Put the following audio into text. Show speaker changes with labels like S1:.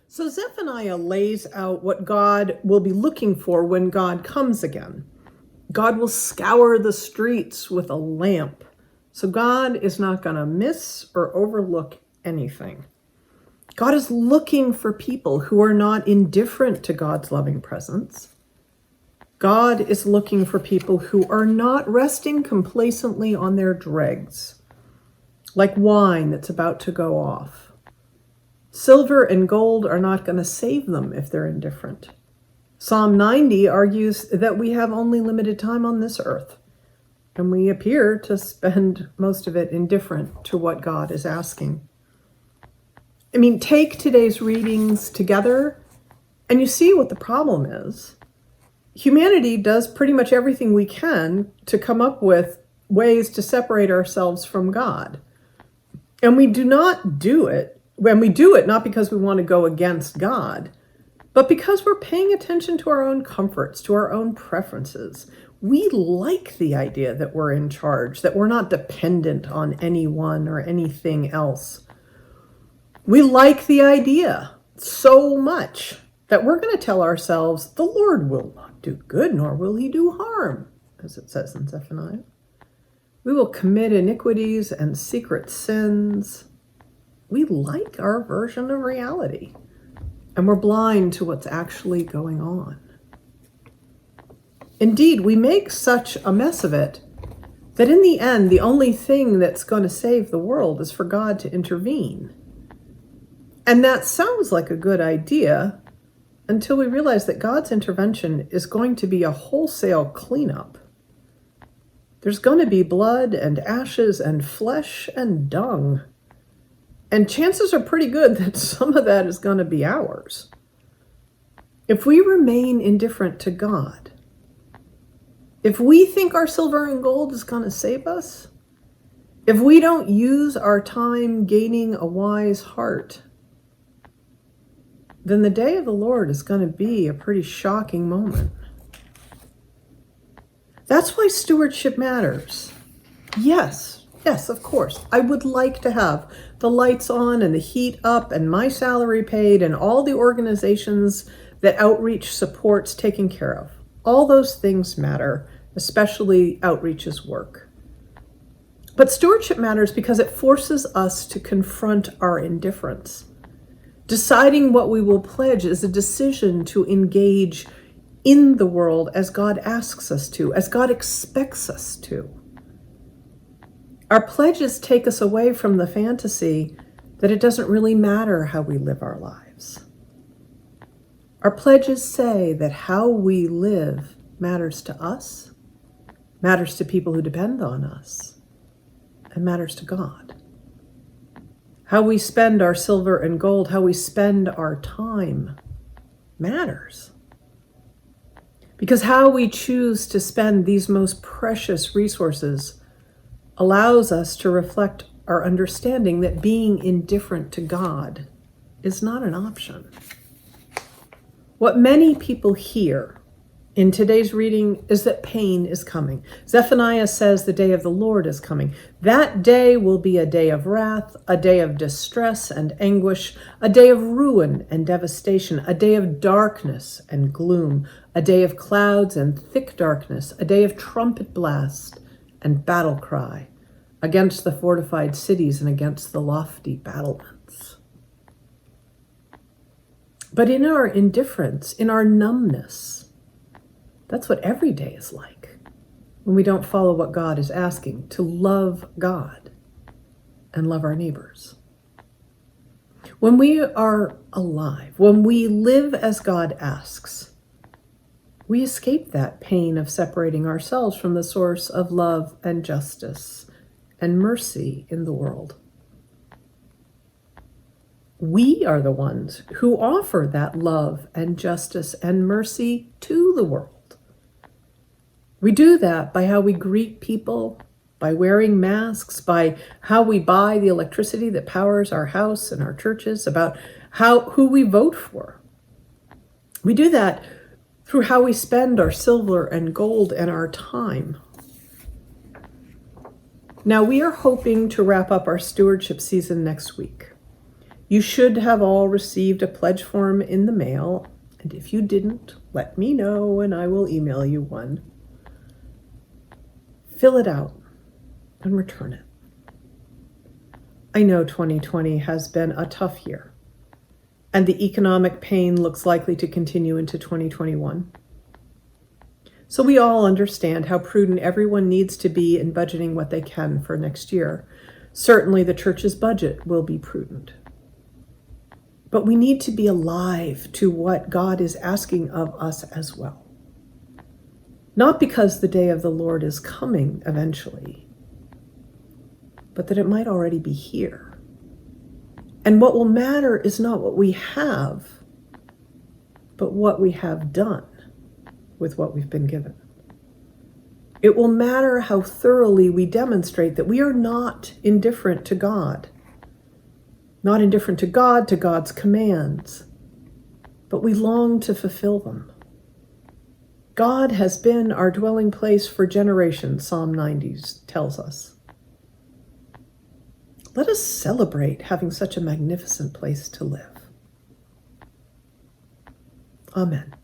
S1: So Zephaniah lays out what God will be looking for when God comes again. God will scour the streets with a lamp. So God is not going to miss or overlook anything. God is looking for people who are not indifferent to God's loving presence. God is looking for people who are not resting complacently on their dregs, like wine that's about to go off. Silver and gold are not going to save them if they're indifferent. Psalm 90 argues that we have only limited time on this earth, and we appear to spend most of it indifferent to what God is asking. I mean, take today's readings together, and you see what the problem is. Humanity does pretty much everything we can to come up with ways to separate ourselves from God. And we do not do it. When we do it, not because we want to go against God, but because we're paying attention to our own comforts, to our own preferences. We like the idea that we're in charge, that we're not dependent on anyone or anything else. We like the idea so much that we're going to tell ourselves, the Lord will not do good, nor will he do harm, as it says in Zephaniah. We will commit iniquities and secret sins. We like our version of reality, and we're blind to what's actually going on. Indeed, we make such a mess of it that in the end, the only thing that's going to save the world is for God to intervene. And that sounds like a good idea until we realize that God's intervention is going to be a wholesale cleanup. There's going to be blood and ashes and flesh and dung. And chances are pretty good that some of that is going to be ours. If we remain indifferent to God, if we think our silver and gold is going to save us, if we don't use our time gaining a wise heart, then the day of the Lord is going to be a pretty shocking moment. That's why stewardship matters. Yes, of course. I would like to have the lights on and the heat up and my salary paid and all the organizations that outreach supports taken care of. All those things matter, especially outreach's work. But stewardship matters because it forces us to confront our indifference. Deciding what we will pledge is a decision to engage in the world as God asks us to, as God expects us to. Our pledges take us away from the fantasy that it doesn't really matter how we live our lives. Our pledges say that how we live matters to us, matters to people who depend on us, and matters to God. How we spend our silver and gold, how we spend our time matters. Because how we choose to spend these most precious resources allows us to reflect our understanding that being indifferent to God is not an option. What many people hear in today's reading is that pain is coming. Zephaniah says the day of the Lord is coming. That day will be a day of wrath, a day of distress and anguish, a day of ruin and devastation, a day of darkness and gloom, a day of clouds and thick darkness, a day of trumpet blast and battle cry against the fortified cities and against the lofty battlements. But in our indifference, in our numbness, that's what every day is like when we don't follow what God is asking, to love God and love our neighbors. When we are alive, when we live as God asks, we escape that pain of separating ourselves from the source of love and justice and mercy in the world. We are the ones who offer that love and justice and mercy to the world. We do that by how we greet people, by wearing masks, by how we buy the electricity that powers our house and our churches, about who we vote for. We do that through how we spend our silver and gold and our time. Now, we are hoping to wrap up our stewardship season next week. You should have all received a pledge form in the mail, and if you didn't, let me know and I will email you one. Fill it out and return it. I know 2020 has been a tough year, and the economic pain looks likely to continue into 2021. So we all understand how prudent everyone needs to be in budgeting what they can for next year. Certainly the church's budget will be prudent. But we need to be alive to what God is asking of us as well. Not because the day of the Lord is coming eventually, but that it might already be here. And what will matter is not what we have, but what we have done with what we've been given. It will matter how thoroughly we demonstrate that we are not indifferent to God. Not indifferent to God, to God's commands, but we long to fulfill them. God has been our dwelling place for generations, Psalm 90 tells us. Let us celebrate having such a magnificent place to live. Amen.